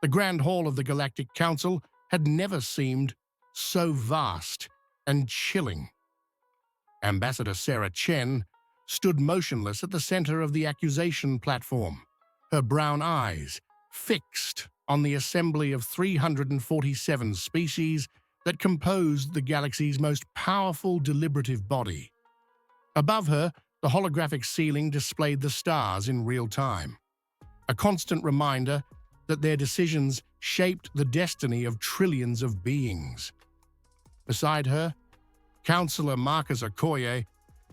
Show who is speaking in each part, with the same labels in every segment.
Speaker 1: The Grand Hall of the Galactic Council had never seemed so vast and chilling. Ambassador Sarah Chen stood motionless at the center of the accusation platform, her brown eyes fixed on the assembly of 347 species that composed the galaxy's most powerful deliberative body. Above her, the holographic ceiling displayed the stars in real time, a constant reminder that their decisions shaped the destiny of trillions of beings. Beside her, Counselor Marcus Okoye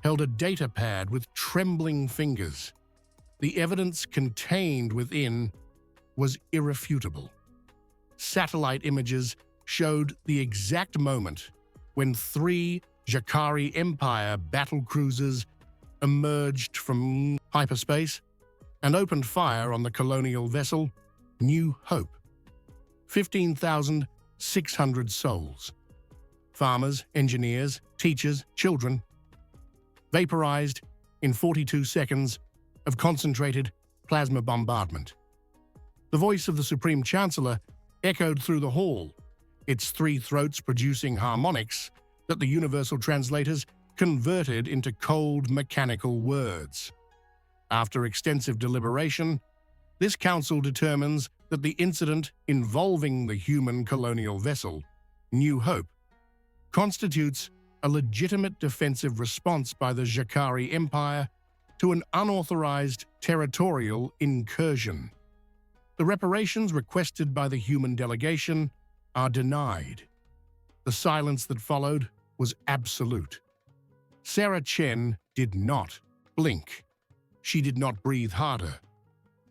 Speaker 1: held a data pad with trembling fingers. The evidence contained within was irrefutable. Satellite images showed the exact moment when 3 Jakari Empire battlecruisers emerged from hyperspace and opened fire on the colonial vessel New Hope. 15,600 souls. Farmers, engineers, teachers, children, vaporized in 42 seconds of concentrated plasma bombardment. The voice of the Supreme Chancellor echoed through the hall, its 3 throats producing harmonics that the universal translators converted into cold, mechanical words. After extensive deliberation, this council determines that the incident involving the human colonial vessel, New Hope, constitutes a legitimate defensive response by the Jakari Empire to an unauthorized territorial incursion. The reparations requested by the human delegation are denied. The silence that followed was absolute. Sarah Chen did not blink. She did not breathe harder.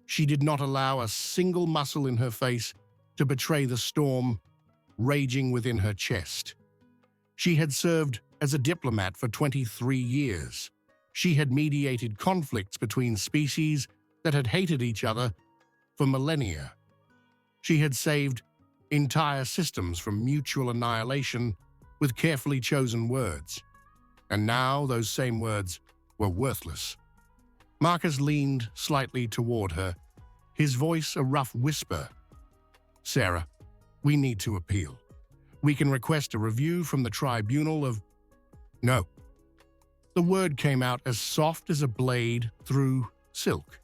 Speaker 1: She did not allow a single muscle in her face to betray the storm raging within her chest. She had served as a diplomat for 23 years. She had mediated conflicts between species that had hated each other for millennia. She had saved entire systems from mutual annihilation with carefully chosen words. And now those same words were worthless. Marcus leaned slightly toward her, his voice a rough whisper. "Sarah, we need to appeal. We can request a review from the tribunal of—" "No." The word came out as soft as a blade through silk.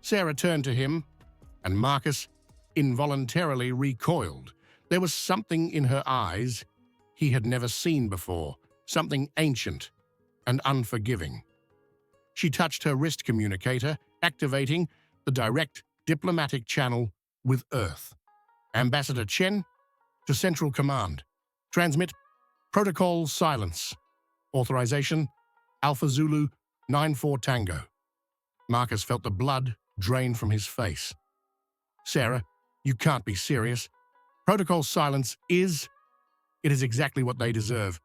Speaker 1: Sarah turned to him, and Marcus involuntarily recoiled. There was something in her eyes he had never seen before, something ancient and unforgiving. She touched her wrist communicator, activating the direct diplomatic channel with Earth. "Ambassador Chen, to Central Command. Transmit protocol silence. Authorization, Alpha Zulu 94 Tango." Marcus felt the blood drain from his face. "Sarah, you can't be serious. Protocol silence is exactly what they deserve."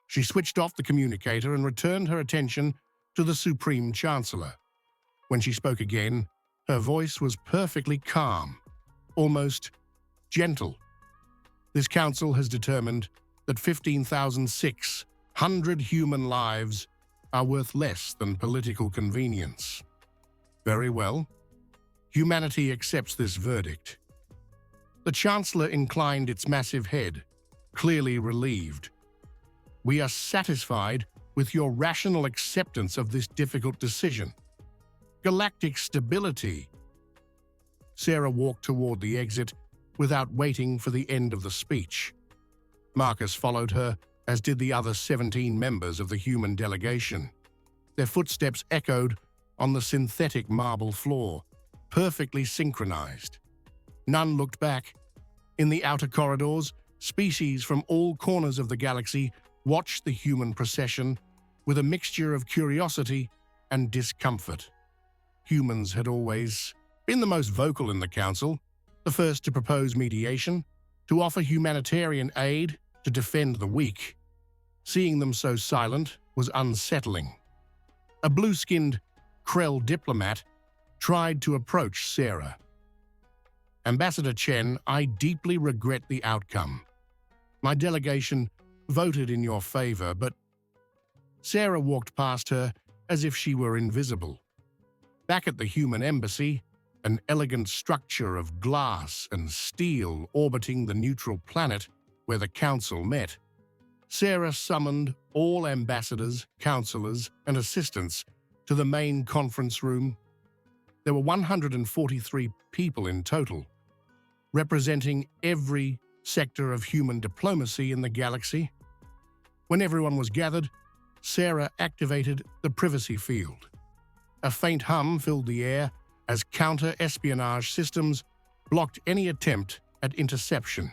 Speaker 1: She switched off the communicator and returned her attention to the Supreme Chancellor. When she spoke again, her voice was perfectly calm, almost gentle. "This council has determined that 15,600 human lives are worth less than political convenience." "Very well. Humanity accepts this verdict." The Chancellor inclined its massive head, clearly relieved. "We are satisfied with your rational acceptance of this difficult decision. Galactic stability." Sarah walked toward the exit without waiting for the end of the speech. Marcus followed her, as did the other 17 members of the human delegation. Their footsteps echoed on the synthetic marble floor, perfectly synchronized. None looked back. In the outer corridors, species from all corners of the galaxy watched the human procession with a mixture of curiosity and discomfort. Humans had always been the most vocal in the council, the first to propose mediation, to offer humanitarian aid, to defend the weak. Seeing them so silent was unsettling. A blue-skinned Krell diplomat tried to approach Sarah. "Ambassador Chen, I deeply regret the outcome. My delegation voted in your favor, but—" Sarah walked past her as if she were invisible. Back at the human embassy, an elegant structure of glass and steel orbiting the neutral planet where the council met, Sarah summoned all ambassadors, counselors, and assistants to the main conference room. There were 143 people in total, representing every sector of human diplomacy in the galaxy. When everyone was gathered, Sarah activated the privacy field. A faint hum filled the air as counter-espionage systems blocked any attempt at interception.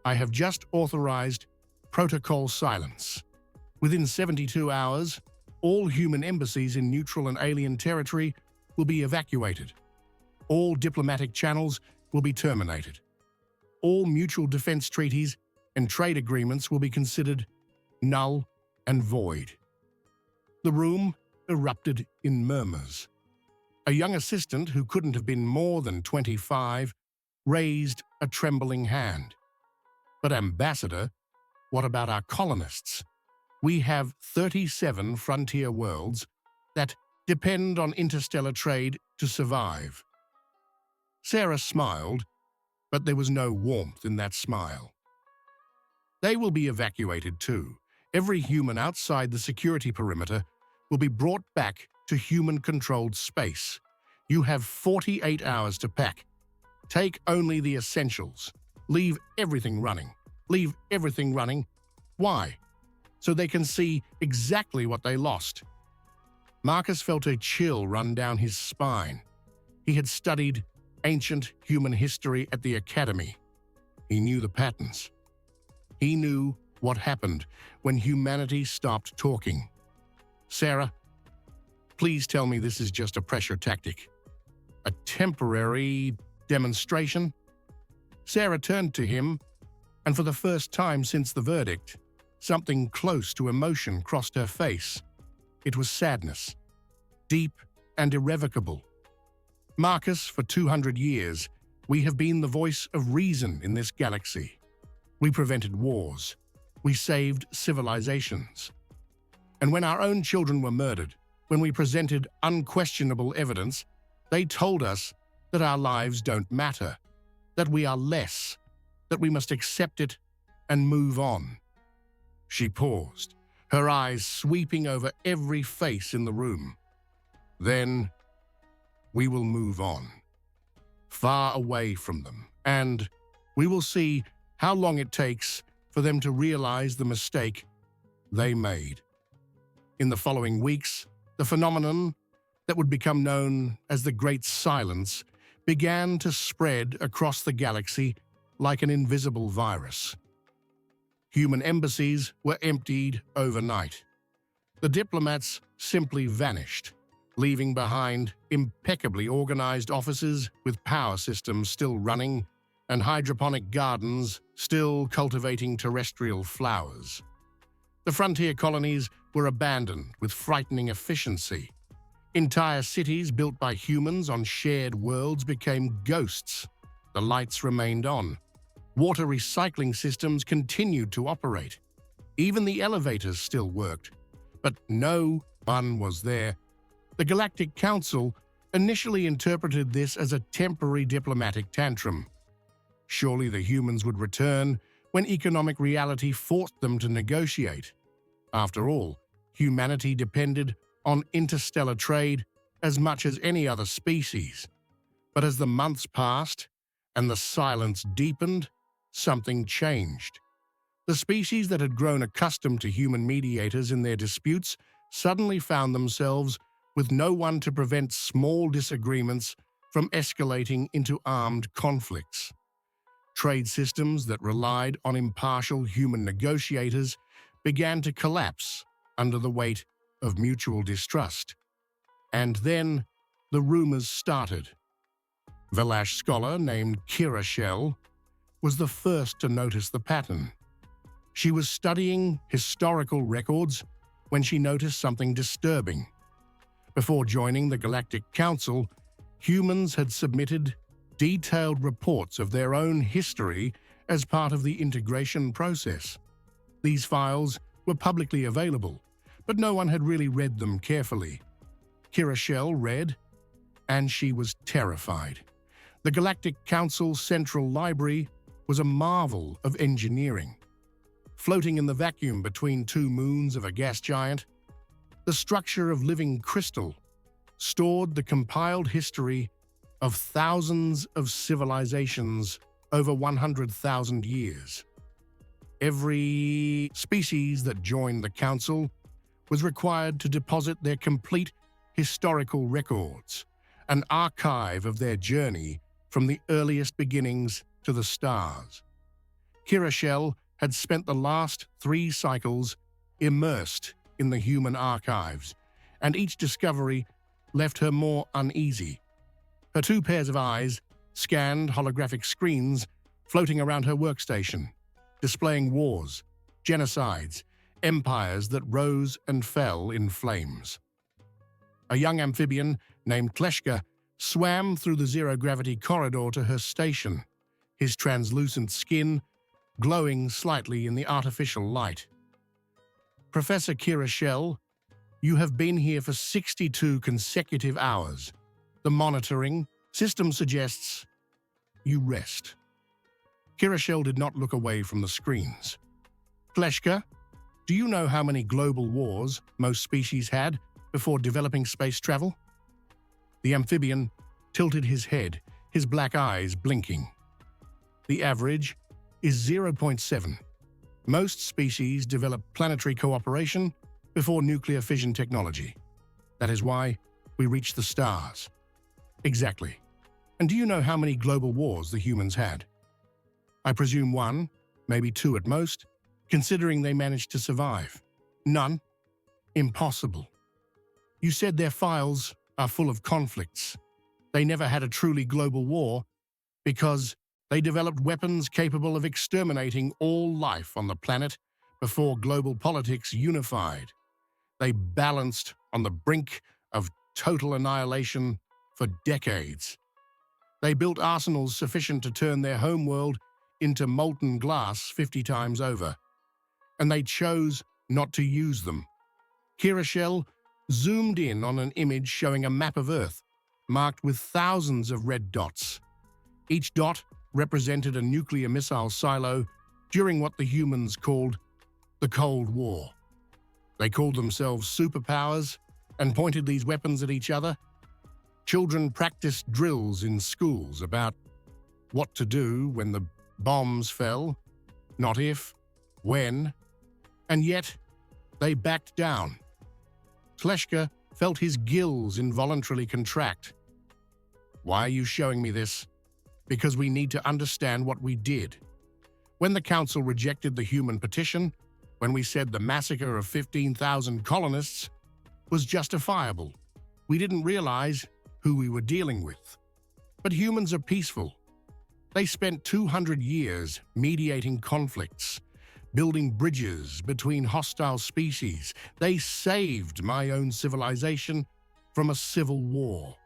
Speaker 1: I have just authorized protocol silence. Within 72 hours, all human embassies in neutral and alien territory will be evacuated. All diplomatic channels will be terminated. All mutual defense treaties and trade agreements will be considered null and void. The room erupted in murmurs. A young assistant who couldn't have been more than 25 raised a trembling hand. But Ambassador, what about our colonists? We have 37 frontier worlds that depend on interstellar trade to survive. Sarah smiled, but there was no warmth in that smile. They will be evacuated too. Every human outside the security perimeter will be brought back to human-controlled space. You have 48 hours to pack. Take only the essentials. Leave everything running. Leave everything running. Why? So they can see exactly what they lost. Marcus felt a chill run down his spine. He had studied ancient human history at the academy. He knew the patterns. He knew what happened when humanity stopped talking. Sarah, please tell me this is just a pressure tactic. A temporary demonstration? Sarah turned to him, and for the first time since the verdict, something close to emotion crossed her face. It was sadness, deep and irrevocable. Marcus, for 200 years, we have been the voice of reason in this galaxy. We prevented wars. We saved civilizations. And when our own children were murdered, when we presented unquestionable evidence, they told us that our lives don't matter, that we are less, that we must accept it and move on. She paused, her eyes sweeping over every face in the room. Then, we will move on, far away from them, and we will see how long it takes for them to realize the mistake they made. In the following weeks, the phenomenon that would become known as the Great Silence began to spread across the galaxy like an invisible virus. Human embassies were emptied overnight. The diplomats simply vanished, leaving behind impeccably organized offices with power systems still running and hydroponic gardens still cultivating terrestrial flowers. The frontier colonies were abandoned with frightening efficiency. Entire cities built by humans on shared worlds became ghosts. The lights remained on. Water recycling systems continued to operate. Even the elevators still worked. But no one was there. The Galactic Council initially interpreted this as a temporary diplomatic tantrum. Surely the humans would return when economic reality forced them to negotiate. After all, humanity depended on interstellar trade as much as any other species. But as the months passed and the silence deepened, something changed. The species that had grown accustomed to human mediators in their disputes suddenly found themselves with no one to prevent small disagreements from escalating into armed conflicts. Trade systems that relied on impartial human negotiators began to collapse under the weight of mutual distrust. And then the rumors started. Velash scholar named Kira Shell was the first to notice the pattern. She was studying historical records when she noticed something disturbing. Before joining the Galactic Council, humans had submitted detailed reports of their own history as part of the integration process. These files were publicly available, but no one had really read them carefully. Kira Shell read, and she was terrified. The Galactic Council's Central Library was a marvel of engineering. Floating in the vacuum between two moons of a gas giant, the structure of living crystal stored the compiled history of thousands of civilizations over 100,000 years. Every species that joined the Council was required to deposit their complete historical records, an archive of their journey from the earliest beginnings to the stars. Kira Shell had spent the last 3 cycles immersed in the human archives, and each discovery left her more uneasy. Her 2 pairs of eyes scanned holographic screens floating around her workstation, displaying wars, genocides, empires that rose and fell in flames. A young amphibian named Kleshka swam through the zero-gravity corridor to her station, his translucent skin glowing slightly in the artificial light. Professor Kira Shell, you have been here for 62 consecutive hours. The monitoring system suggests you rest. Kira Shell did not look away from the screens. Kleshka, do you know how many global wars most species had before developing space travel? The amphibian tilted his head, his black eyes blinking. The average is 0.7. Most species develop planetary cooperation before nuclear fission technology. That is why we reach the stars. Exactly. And do you know how many global wars the humans had? I presume 1, maybe 2 at most, considering they managed to survive. None? Impossible. You said their files are full of conflicts. They never had a truly global war because they developed weapons capable of exterminating all life on the planet before global politics unified. They balanced on the brink of total annihilation for decades. They built arsenals sufficient to turn their homeworld into molten glass 50 times over. And they chose not to use them. Kira Shell zoomed in on an image showing a map of Earth, marked with thousands of red dots. Each dot represented a nuclear missile silo during what the humans called the Cold War. They called themselves superpowers and pointed these weapons at each other. Children practiced drills in schools about what to do when the bombs fell, not if, when, and yet they backed down. Kleshka felt his gills involuntarily contract. Why are you showing me this? Because we need to understand what we did. When the Council rejected the human petition, when we said the massacre of 15,000 colonists was justifiable, we didn't realize who we were dealing with. But humans are peaceful. They spent 200 years mediating conflicts, building bridges between hostile species. They saved my own civilization from a civil war.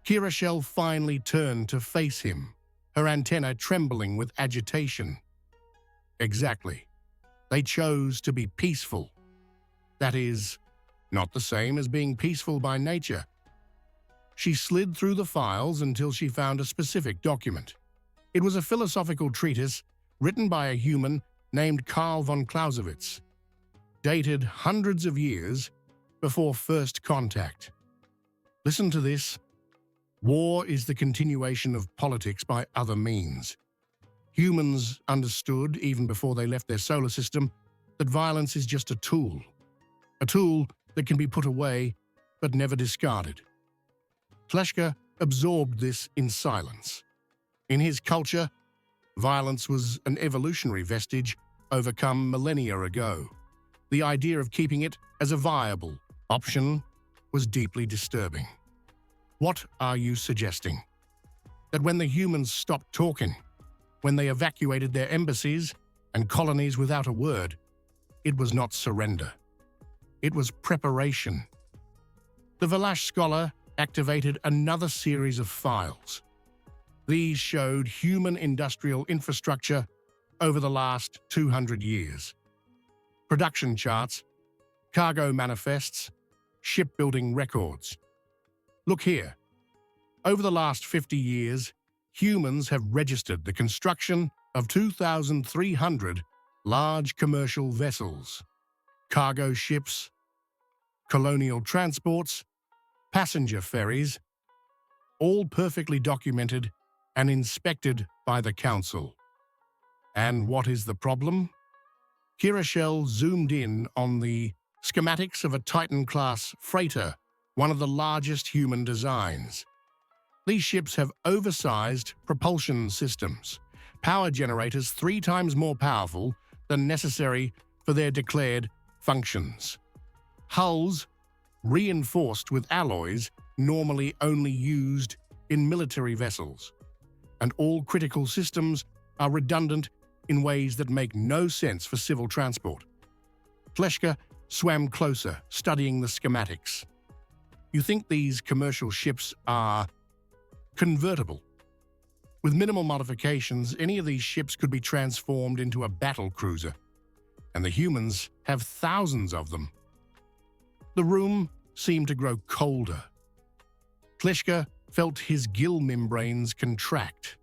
Speaker 1: Kira Shell finally turned to face him, her antenna trembling with agitation. Exactly. They chose to be peaceful. That is, not the same as being peaceful by nature. She slid through the files until she found a specific document. It was a philosophical treatise written by a human named Carl von Clausewitz, dated hundreds of years before first contact. Listen to this. War is the continuation of politics by other means. Humans understood, even before they left their solar system, that violence is just a tool that can be put away but never discarded. Kleshka absorbed this in silence. In his culture, violence was an evolutionary vestige overcome millennia ago. The idea of keeping it as a viable option was deeply disturbing. What are you suggesting? That when the humans stopped talking, when they evacuated their embassies and colonies without a word, it was not surrender. It was preparation. The Valash scholar activated another series of files. These showed human industrial infrastructure over the last 200 years. Production charts, cargo manifests, shipbuilding records. Look here, Over the last 50 years, humans have registered the construction of 2,300 large commercial vessels, cargo ships, colonial transports, passenger ferries, all perfectly documented and inspected by the Council. And what is the problem? Kirachel zoomed in on the schematics of a Titan-class freighter, one of the largest human designs. These ships have oversized propulsion systems, power generators 3 times more powerful than necessary for their declared functions. Hulls reinforced with alloys normally only used in military vessels, and all critical systems are redundant in ways that make no sense for civil transport. Tleshka swam closer, studying the schematics. You think these commercial ships are convertible? With minimal modifications, any of these ships could be transformed into a battle cruiser, and the humans have thousands of them. The room seemed to grow colder. Tleshka felt his gill membranes contract.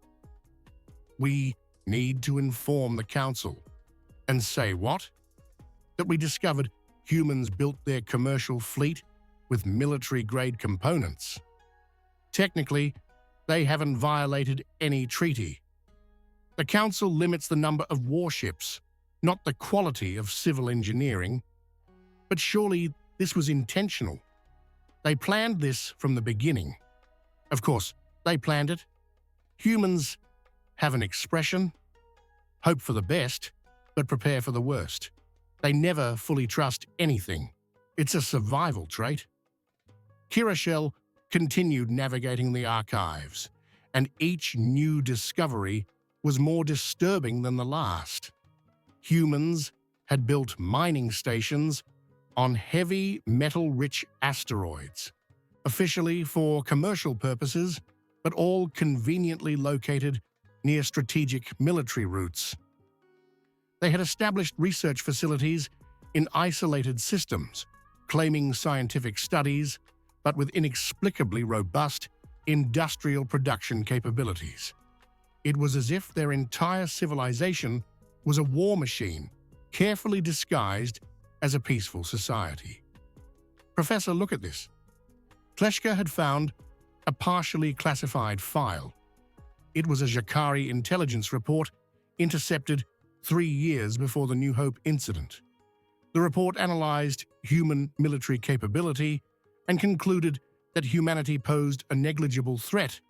Speaker 1: We need to inform the Council. And say what? That we discovered humans built their commercial fleet with military-grade components. Technically, they haven't violated any treaty. The Council limits the number of warships, not the quality of civil engineering. But surely this was intentional. They planned this from the beginning. Of course, they planned it. Humans have an expression: hope for the best, but prepare for the worst. They never fully trust anything. It's a survival trait. Kirachel continued navigating the archives, and each new discovery was more disturbing than the last. Humans had built mining stations on heavy metal-rich asteroids, officially for commercial purposes, but all conveniently located near strategic military routes. They had established research facilities in isolated systems, claiming scientific studies, but with inexplicably robust industrial production capabilities. It was as if their entire civilization was a war machine, carefully disguised as a peaceful society. Professor, look at this. Tleshka had found a partially classified file. It was a Jakari intelligence report intercepted 3 years before the New Hope incident. The report analyzed human military capability and concluded that humanity posed a negligible threat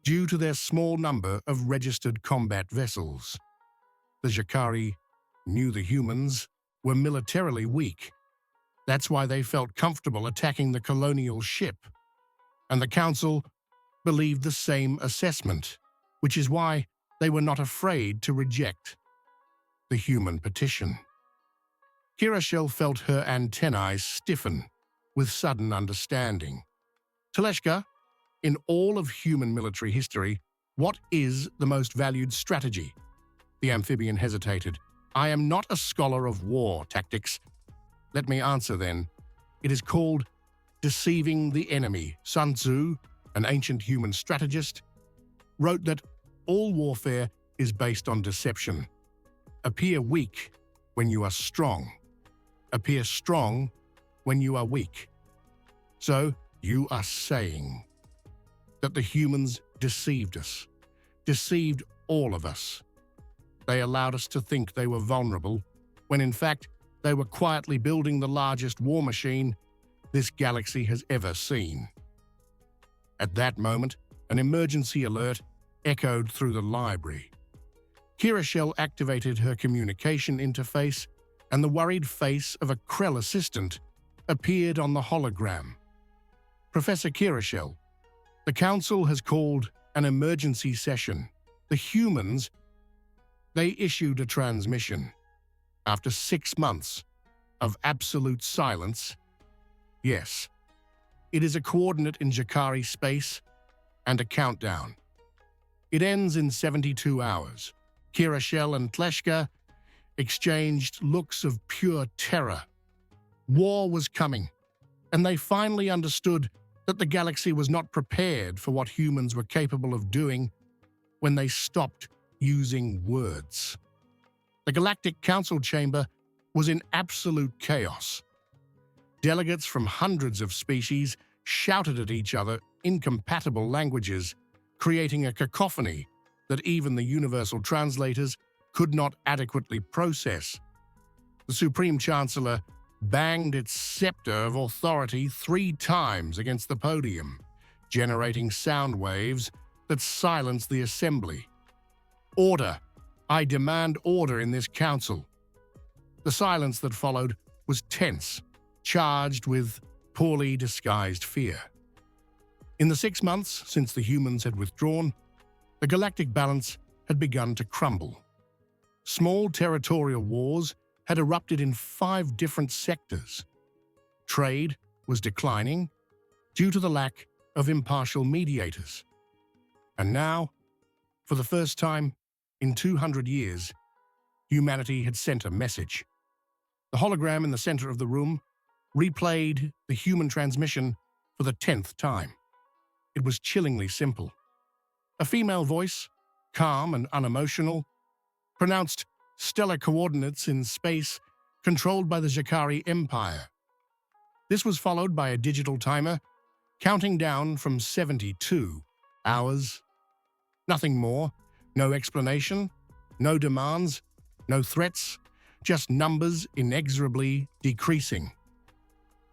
Speaker 1: due to their small number of registered combat vessels. The Jakari knew the humans were militarily weak. That's why they felt comfortable attacking the colonial ship. And the Council believed the same assessment, which is why they were not afraid to reject the human petition. Kirachel felt her antennae stiffen with sudden understanding. Tleshka, in all of human military history, what is the most valued strategy? The amphibian hesitated. I am not a scholar of war tactics. Let me answer then. It is called deceiving the enemy. Sun Tzu, an ancient human strategist, wrote that all warfare is based on deception. Appear weak when you are strong. Appear strong when you are weak. So, you are saying that the humans deceived us, deceived all of us. They allowed us to think they were vulnerable, when in fact they were quietly building the largest war machine this galaxy has ever seen. At that moment, an emergency alert echoed through the library. Kirachel activated her communication interface, and the worried face of a Krell assistant appeared on the hologram. Professor Kirachel, the Council has called an emergency session. The humans, they issued a transmission. After 6 months of absolute silence, yes, it is a coordinate in Jakari space and a countdown. It ends in 72 hours. Kirachel and Tleshka exchanged looks of pure terror. War was coming, and they finally understood that the galaxy was not prepared for what humans were capable of doing when they stopped using words. The Galactic Council chamber was in absolute chaos. Delegates from hundreds of species shouted at each other incompatible languages, creating a cacophony that even the universal translators could not adequately process. The Supreme Chancellor banged its scepter of authority 3 times against the podium, generating sound waves that silenced the assembly. "Order! I demand order in this council." The silence that followed was tense, charged with poorly disguised fear. In the 6 months since the humans had withdrawn, the galactic balance had begun to crumble. Small territorial wars had erupted in 5 different sectors. Trade was declining due to the lack of impartial mediators. And now, for the first time in 200 years, humanity had sent a message. The hologram in the center of the room replayed the human transmission for the 10th time. It was chillingly simple. A female voice, calm and unemotional, pronounced stellar coordinates in space controlled by the Jakari Empire. This was followed by a digital timer counting down from 72 hours. Nothing more, no explanation, no demands, no threats, just numbers inexorably decreasing.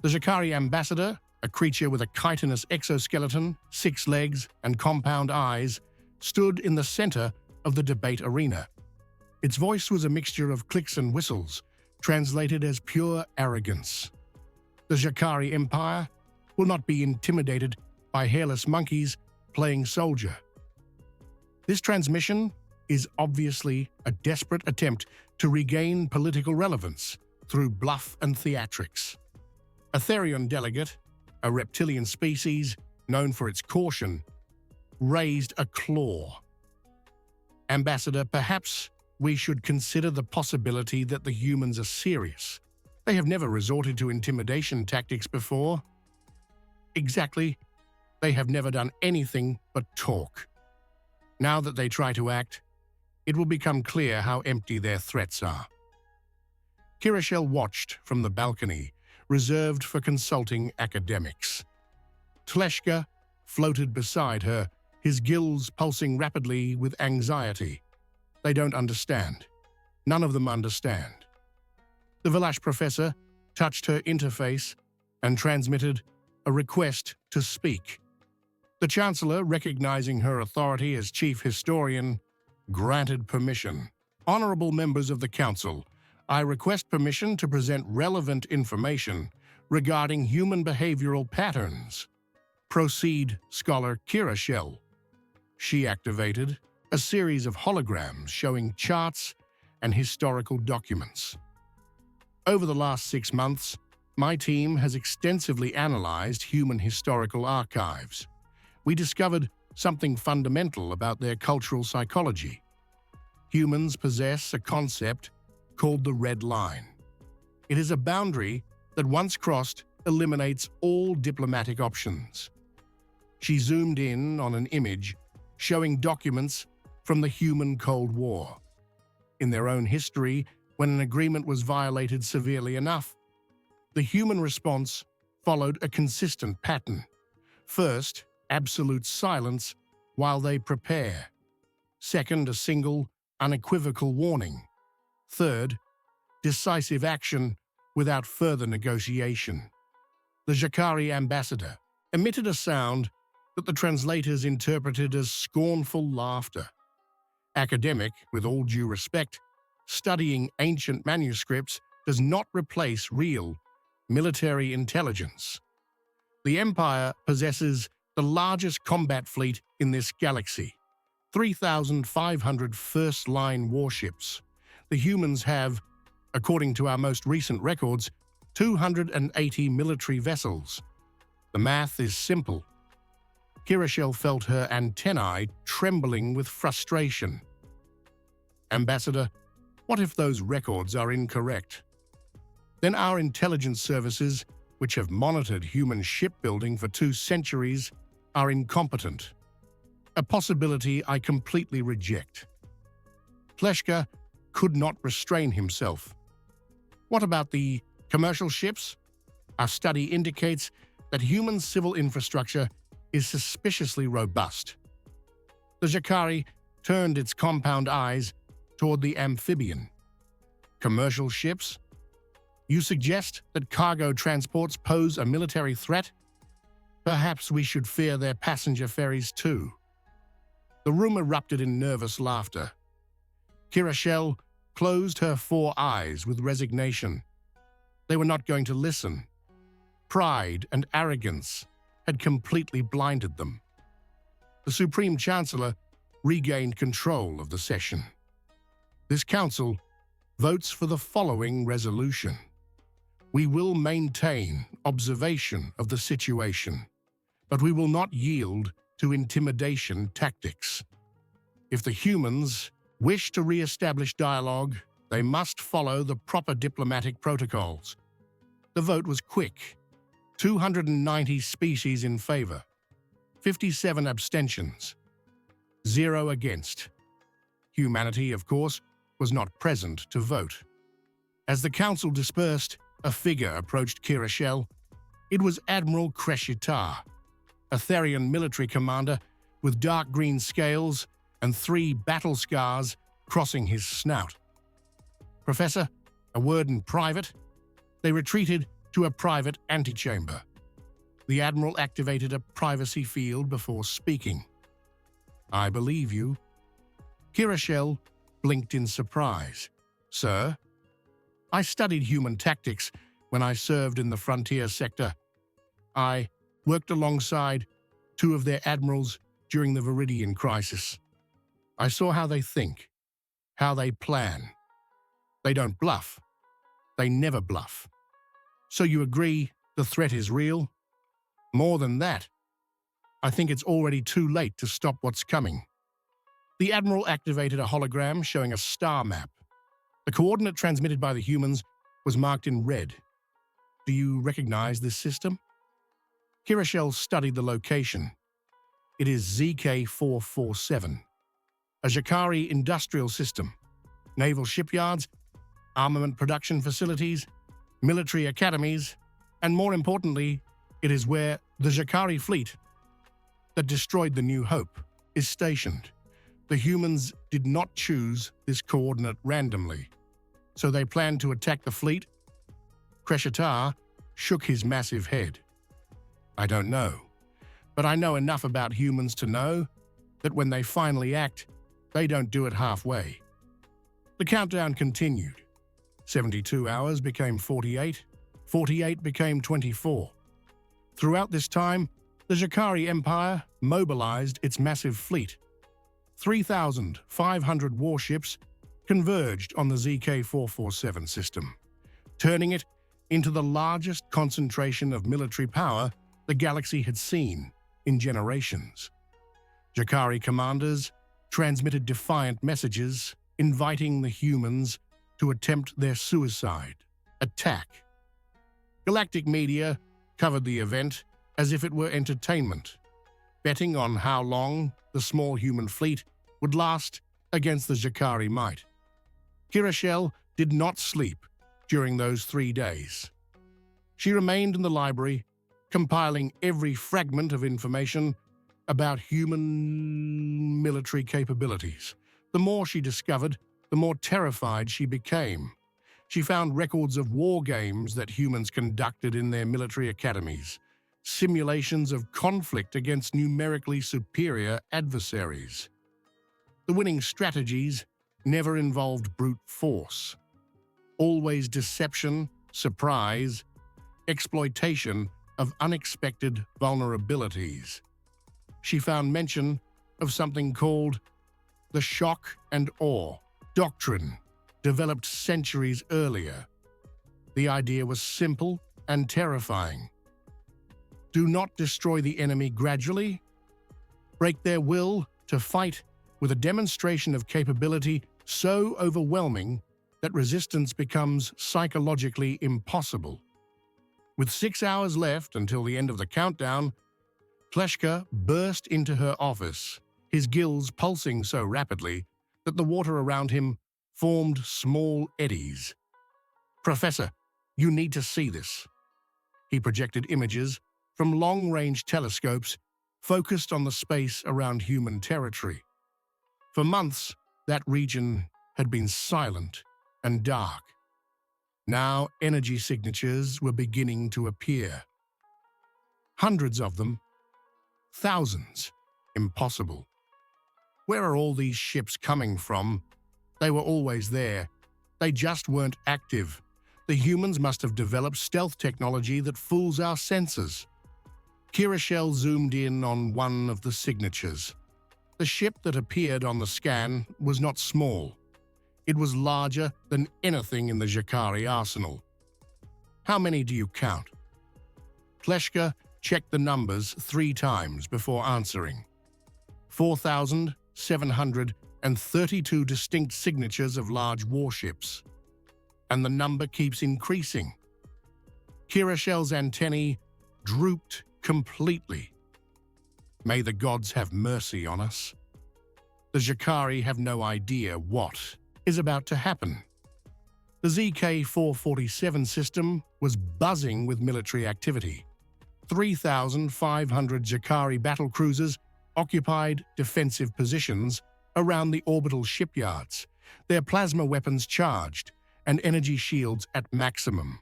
Speaker 1: The Jakari ambassador, a creature with a chitinous exoskeleton, 6 legs, and compound eyes, stood in the center of the debate arena. Its voice was a mixture of clicks and whistles, translated as pure arrogance. The Jakari Empire will not be intimidated by hairless monkeys playing soldier. This transmission is obviously a desperate attempt to regain political relevance through bluff and theatrics. A Therion delegate, a reptilian species known for its caution, raised a claw. "Ambassador, perhaps we should consider the possibility that the humans are serious. They have never resorted to intimidation tactics before." "Exactly. They have never done anything but talk. Now that they try to act, it will become clear how empty their threats are." Kirashel watched from the balcony, reserved for consulting academics. Tleshka floated beside her, his gills pulsing rapidly with anxiety. They don't understand. None of them understand. The Velash professor touched her interface and transmitted a request to speak. The Chancellor, recognizing her authority as chief historian, granted permission. "Honorable members of the Council, I request permission to present relevant information regarding human behavioral patterns." "Proceed, Scholar Kirashel." She activated a series of holograms showing charts and historical documents. "Over the last 6 months, my team has extensively analyzed human historical archives. We discovered something fundamental about their cultural psychology. Humans possess a concept called the red line. It is a boundary that, once crossed, eliminates all diplomatic options." She zoomed in on an image showing documents from the human Cold War. In their own history, when an agreement was violated severely enough, the human response followed a consistent pattern. First, absolute silence while they prepare. Second, a single, unequivocal warning. Third, decisive action without further negotiation. The Jakari ambassador emitted a sound that the translators interpreted as scornful laughter. Academic, with all due respect, studying ancient manuscripts does not replace real military intelligence. The Empire possesses the largest combat fleet in this galaxy, 3,500 first-line warships. The humans have, according to our most recent records, 280 military vessels. The math is simple. Kirashel felt her antennae trembling with frustration. "Ambassador, what if those records are incorrect? Then our intelligence services which have monitored human shipbuilding for 2 centuries, are incompetent. A possibility I completely reject. Pleshka could not restrain himself. What about the commercial ships? Our study indicates that human civil infrastructure is suspiciously robust. The Jakari turned its compound eyes toward the amphibian. Commercial ships? You suggest that cargo transports pose a military threat? Perhaps we should fear their passenger ferries too. The room erupted in nervous laughter. Kirachel closed her 4 eyes with resignation. They were not going to listen. Pride and arrogance had completely blinded them. The Supreme Chancellor regained control of the session. This council votes for the following resolution. We will maintain observation of the situation, but we will not yield to intimidation tactics. If the humans wish to re-establish dialogue, they must follow the proper diplomatic protocols. The vote was quick. 290 species in favor, 57 abstentions, 0 against. Humanity, of course, was not present to vote. As the council dispersed, a figure approached Kirachel. It was Admiral Kreshitar, a Therian military commander with dark green scales and 3 battle scars crossing his snout. Professor, a word in private. They retreated to a private antechamber. The Admiral activated a privacy field before speaking. I believe you. Kirachel blinked in surprise. Sir, I studied human tactics when I served in the frontier sector. I worked alongside 2 of their admirals during the Viridian crisis. I saw how they think, how they plan. They don't bluff. They never bluff. So you agree the threat is real? More than that, I think it's already too late to stop what's coming. The Admiral activated a hologram showing a star map. The coordinate transmitted by the humans was marked in red. Do you recognize this system? Kirachel studied the location. It is ZK-447, a Jakari industrial system, naval shipyards, armament production facilities, military academies, and more importantly, it is where the Jakari fleet that destroyed the New Hope is stationed. The humans did not choose this coordinate randomly, so they planned to attack the fleet. Kreshitar shook his massive head. I don't know, but I know enough about humans to know that when they finally act, they don't do it halfway. The countdown continued. 72 hours became 48, 48 became 24. Throughout this time, the Jakari Empire mobilized its massive fleet. 3,500 warships converged on the ZK-447 system, turning it into the largest concentration of military power the galaxy had seen in generations. Jakari commanders transmitted defiant messages inviting the humans to attempt their suicide attack. Galactic media covered the event as if it were entertainment, betting on how long the small human fleet would last against the Jakari might. Kirachel did not sleep during those 3 days. She remained in the library, compiling every fragment of information about human military capabilities. The more she discovered, the more terrified she became. She found records of war games that humans conducted in their military academies, simulations of conflict against numerically superior adversaries. The winning strategies never involved brute force. Always deception, surprise, exploitation of unexpected vulnerabilities. She found mention of something called the shock and awe doctrine, developed centuries earlier. The idea was simple and terrifying. Do not destroy the enemy gradually. Break their will to fight with a demonstration of capability so overwhelming that resistance becomes psychologically impossible. With 6 hours left until the end of the countdown, Pleshka burst into her office, his gills pulsing so rapidly that the water around him formed small eddies. "Professor, you need to see this." He projected images from long-range telescopes focused on the space around human territory. For months, that region had been silent and dark. Now energy signatures were beginning to appear. Hundreds of them. Thousands. Impossible. Where are all these ships coming from? They were always there. They just weren't active. The humans must have developed stealth technology that fools our senses. Kirashel zoomed in on one of the signatures. The ship that appeared on the scan was not small. It was larger than anything in the Jakari arsenal. "How many do you count?" Pleshka checked the numbers 3 times before answering. 4,732 distinct signatures of large warships. And the number keeps increasing. Kirashel's antennae drooped completely. May the gods have mercy on us. The Jakari have no idea what is about to happen. The ZK-447 system was buzzing with military activity. 3,500 Jakari battlecruisers occupied defensive positions around the orbital shipyards, their plasma weapons charged and energy shields at maximum.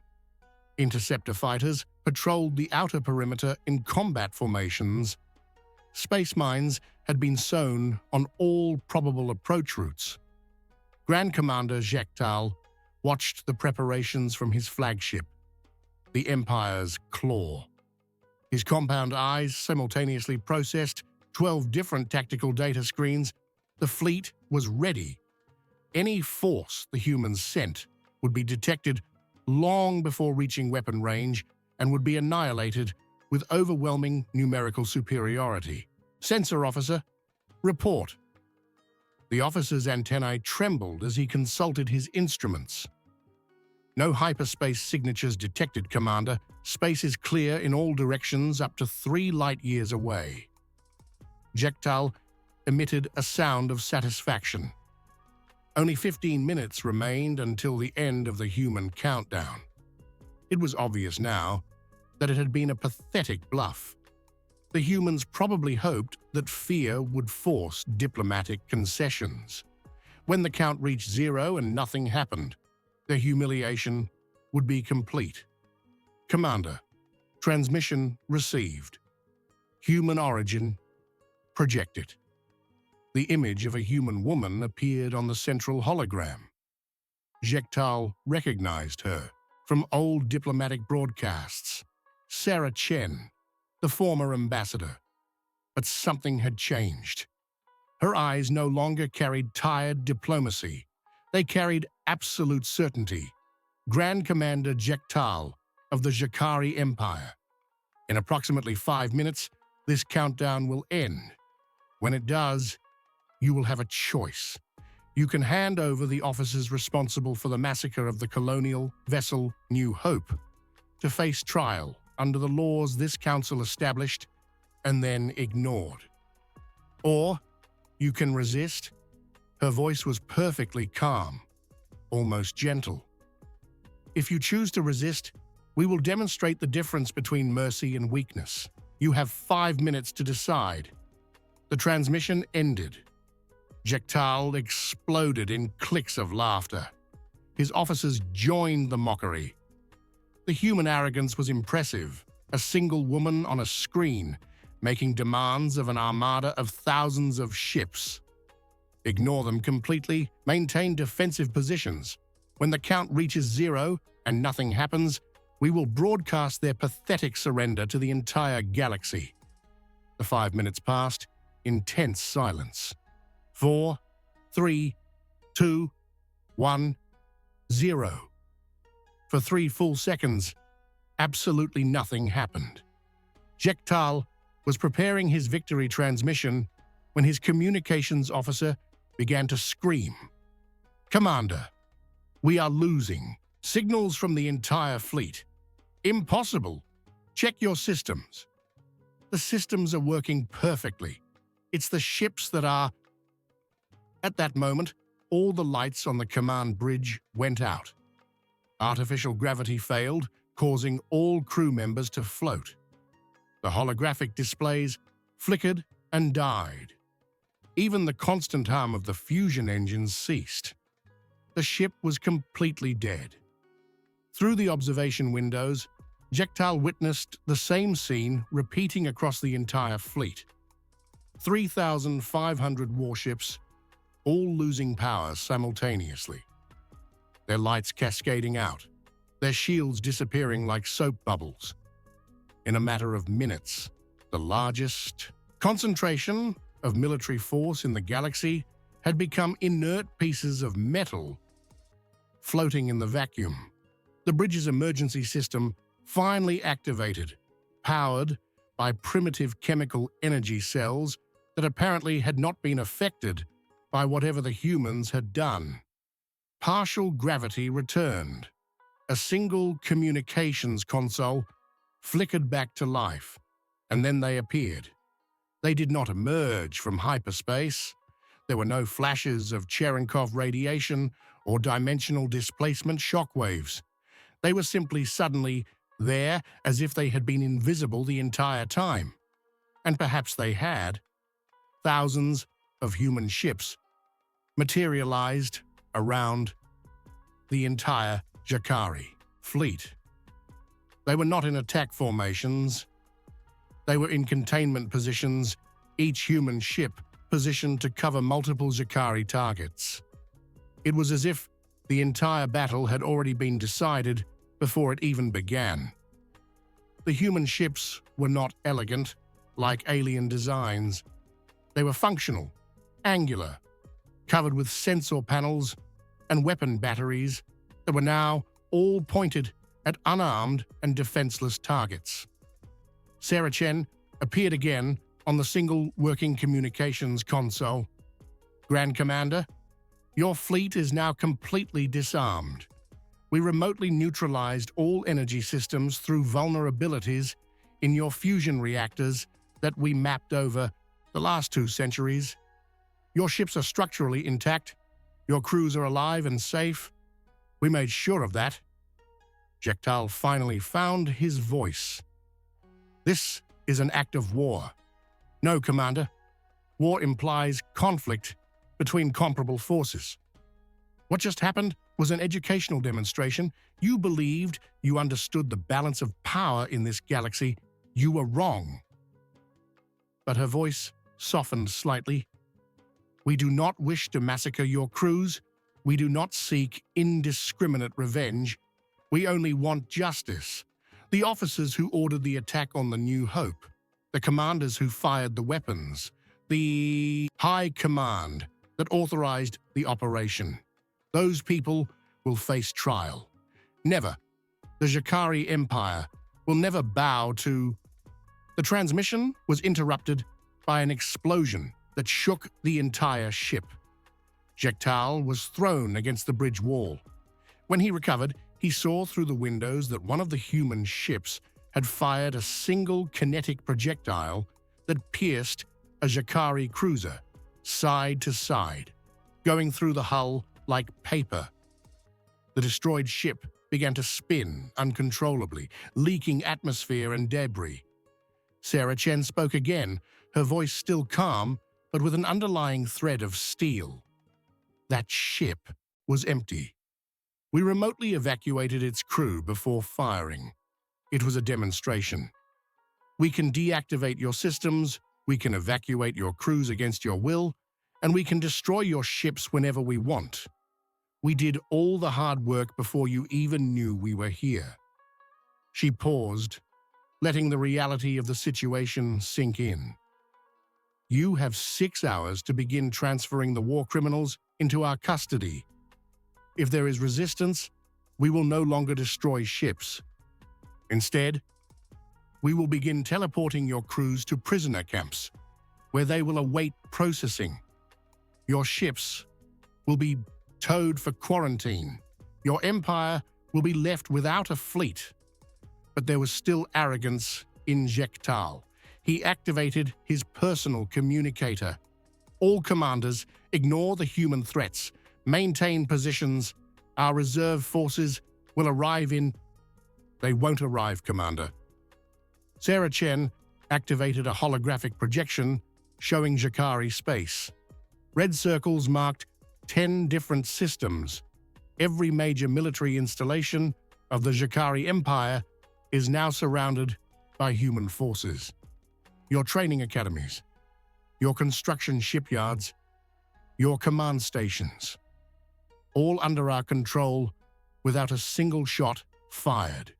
Speaker 1: Interceptor fighters patrolled the outer perimeter in combat formations. Space mines had been sown on all probable approach routes. Grand Commander Jektal watched the preparations from his flagship, the Empire's Claw. His compound eyes simultaneously processed 12 different tactical data screens. The fleet was ready. Any force the humans sent would be detected long before reaching weapon range and would be annihilated with overwhelming numerical superiority. "Sensor officer, report." The officer's antennae trembled as he consulted his instruments. "No hyperspace signatures detected, Commander. Space is clear in all directions up to 3 light-years away." Jektal emitted a sound of satisfaction. Only 15 minutes remained until the end of the human countdown. It was obvious now that it had been a pathetic bluff. The humans probably hoped that fear would force diplomatic concessions. When the count reached 0 and nothing happened, their humiliation would be complete. "Commander, transmission received. Human origin projected." The image of a human woman appeared on the central hologram. Jektal recognized her from old diplomatic broadcasts. Sarah Chen, the former ambassador. But something had changed. Her eyes no longer carried tired diplomacy. They carried absolute certainty. Grand Commander Jektal of the Jakari Empire. In approximately 5 minutes, this countdown will end. When it does, you will have a choice. You can hand over the officers responsible for the massacre of the colonial vessel New Hope to face trial under the laws this council established and then ignored. Or you can resist. Her voice was perfectly calm, almost gentle. "If you choose to resist, we will demonstrate the difference between mercy and weakness. You have 5 minutes to decide." The transmission ended. Jektal exploded in clicks of laughter. His officers joined the mockery. The human arrogance was impressive. A single woman on a screen, making demands of an armada of thousands of ships. Ignore them completely, maintain defensive positions. When the count reaches 0 and nothing happens, we will broadcast their pathetic surrender to the entire galaxy. The 5 minutes passed in tense silence. 4, 3, 2, 1, 0. For 3 full seconds, absolutely nothing happened. Jektal was preparing his victory transmission when his communications officer began to scream. "Commander, we are losing. Signals from the entire fleet. Impossible. Check your systems. The systems are working perfectly. It's the ships that are... At that moment, all the lights on the command bridge went out. Artificial gravity failed, causing all crew members to float. The holographic displays flickered and died. Even the constant hum of the fusion engines ceased. The ship was completely dead. Through the observation windows, Jektal witnessed the same scene repeating across the entire fleet. 3,500 warships, all losing power simultaneously. Their lights cascading out, their shields disappearing like soap bubbles. In a matter of minutes, the largest concentration of military force in the galaxy had become inert pieces of metal floating in the vacuum. The bridge's emergency system finally activated, powered by primitive chemical energy cells that apparently had not been affected by whatever the humans had done. Partial gravity returned. A single communications console flickered back to life, and then they appeared. They did not emerge from hyperspace. There were no flashes of Cherenkov radiation or dimensional displacement shockwaves. They were simply suddenly there as if they had been invisible the entire time. And perhaps they had. Thousands of human ships materialized around the entire Jakari fleet. They were not in attack formations. They were in containment positions, each human ship positioned to cover multiple Jakari targets. It was as if the entire battle had already been decided before it even began. The human ships were not elegant, like alien designs. They were functional, angular, covered with sensor panels and weapon batteries that were now all pointed at unarmed and defenseless targets. Sarah Chen appeared again on the single working communications console. Grand Commander, your fleet is now completely disarmed. We remotely neutralized all energy systems through vulnerabilities in your fusion reactors that we mapped over the last 2 centuries. Your ships are structurally intact. Your crews are alive and safe. We made sure of that. Jektal finally found his voice. This is an act of war. No, Commander. War implies conflict between comparable forces. What just happened was an educational demonstration. You believed you understood the balance of power in this galaxy. You were wrong. But her voice softened slightly. We do not wish to massacre your crews. We do not seek indiscriminate revenge. We only want justice. The officers who ordered the attack on the New Hope, the commanders who fired the weapons, the High Command that authorized the operation. Those people will face trial. Never. The Jakari Empire will never bow to... The transmission was interrupted by an explosion that shook the entire ship. Jektal was thrown against the bridge wall. When he recovered, he saw through the windows that one of the human ships had fired a single kinetic projectile that pierced a Jakari cruiser, side to side, going through the hull like paper. The destroyed ship began to spin uncontrollably, leaking atmosphere and debris. Sarah Chen spoke again, her voice still calm, but with an underlying thread of steel. That ship was empty. We remotely evacuated its crew before firing. It was a demonstration. We can deactivate your systems, we can evacuate your crews against your will, and we can destroy your ships whenever we want. We did all the hard work before you even knew we were here. She paused, letting the reality of the situation sink in. You have 6 hours to begin transferring the war criminals into our custody. If there is resistance, we will no longer destroy ships. Instead, we will begin teleporting your crews to prisoner camps, where they will await processing. Your ships will be towed for quarantine. Your empire will be left without a fleet. But there was still arrogance in Jektal. He activated his personal communicator. All commanders, ignore the human threats. Maintain positions. Our reserve forces will arrive in... They won't arrive, Commander. Sarah Chen activated a holographic projection showing Jakari space. Red circles marked 10 different systems. Every major military installation of the Jakari Empire is now surrounded by human forces. Your training academies, your construction shipyards, your command stations, all under our control without a single shot fired.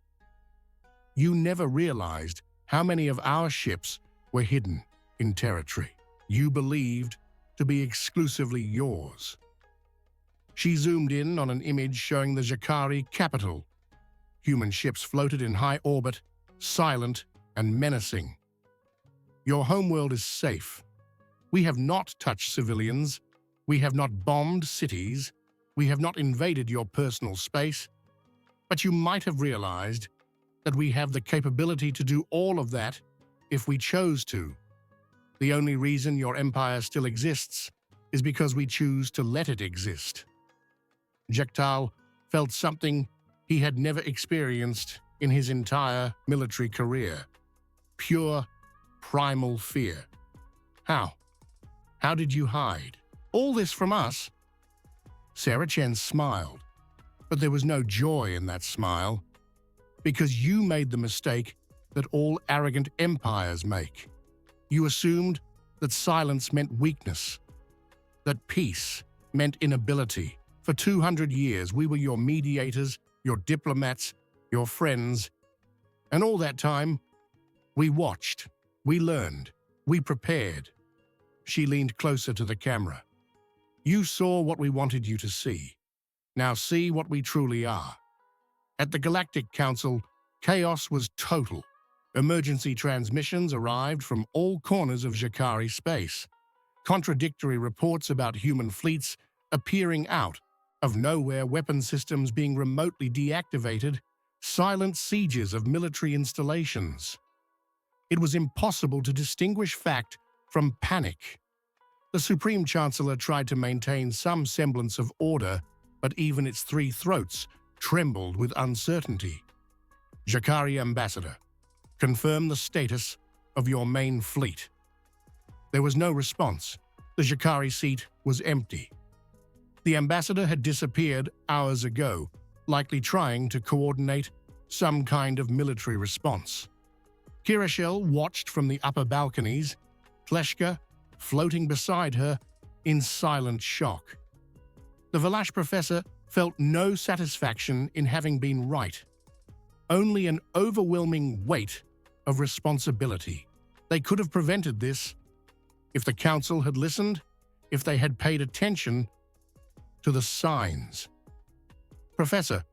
Speaker 1: You never realized how many of our ships were hidden in territory you believed to be exclusively yours. She zoomed in on an image showing the Jakari capital. Human ships floated in high orbit, silent and menacing. Your homeworld is safe. We have not touched civilians. We have not bombed cities. We have not invaded your personal space. But you might have realized that we have the capability to do all of that if we chose to. The only reason your empire still exists is because we choose to let it exist. Jektal felt something he had never experienced in his entire military career. Pure, primal fear. How? How did you hide? All this from us? Sarah Chen smiled, but there was no joy in that smile, because you made the mistake that all arrogant empires make. You assumed that silence meant weakness, that peace meant inability. For 200 years, we were your mediators, your diplomats, your friends, and all that time, we watched, we learned, we prepared. She leaned closer to the camera. You saw what we wanted you to see. Now see what we truly are. At the Galactic Council, chaos was total. Emergency transmissions arrived from all corners of Jakari space. Contradictory reports about human fleets appearing out of nowhere, weapon systems being remotely deactivated, silent sieges of military installations. It was impossible to distinguish fact from panic. The Supreme Chancellor tried to maintain some semblance of order, but even its three throats trembled with uncertainty. Jakari Ambassador, confirm the status of your main fleet. There was no response. The Jakari seat was empty. The ambassador had disappeared hours ago, likely trying to coordinate some kind of military response. Kirashel watched from the upper balconies, Kleshka floating beside her in silent shock. The Valash professor felt no satisfaction in having been right, only an overwhelming weight of responsibility. They could have prevented this if the council had listened, if they had paid attention to the signs. Professor,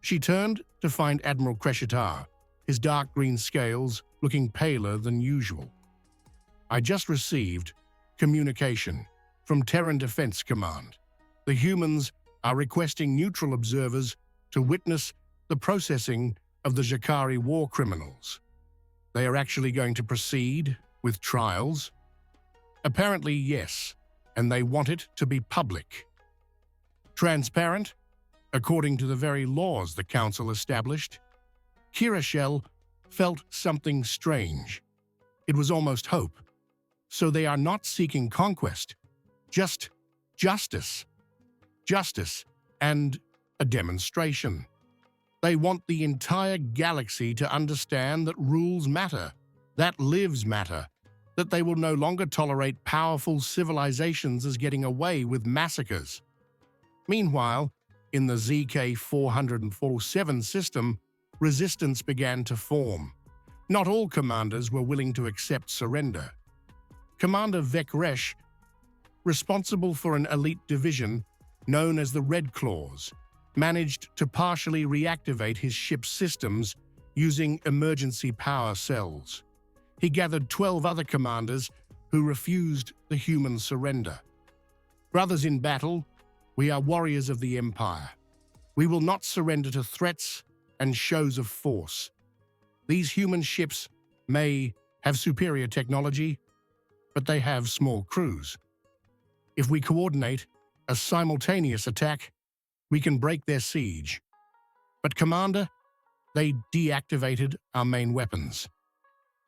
Speaker 1: she turned to find Admiral Kreshitar, his dark green scales looking paler than usual. I just received communication from Terran Defense Command. The humans are requesting neutral observers to witness the processing of the Jakari war criminals. They are actually going to proceed with trials? Apparently, yes, and they want it to be public. Transparent, according to the very laws the Council established. Kirashel felt something strange. It was almost hope. So they are not seeking conquest, just justice. Justice and a demonstration. They want the entire galaxy to understand that rules matter, that lives matter, that they will no longer tolerate powerful civilizations as getting away with massacres. Meanwhile, in the ZK-447 system, resistance began to form. Not all commanders were willing to accept surrender. Commander Vekresh, responsible for an elite division known as the Red Claws, managed to partially reactivate his ship's systems using emergency power cells. He gathered 12 other commanders who refused the human surrender. Brothers in battle, we are warriors of the Empire. We will not surrender to threats and shows of force. These human ships may have superior technology, but they have small crews. If we coordinate a simultaneous attack, we can break their siege. But Commander, they deactivated our main weapons.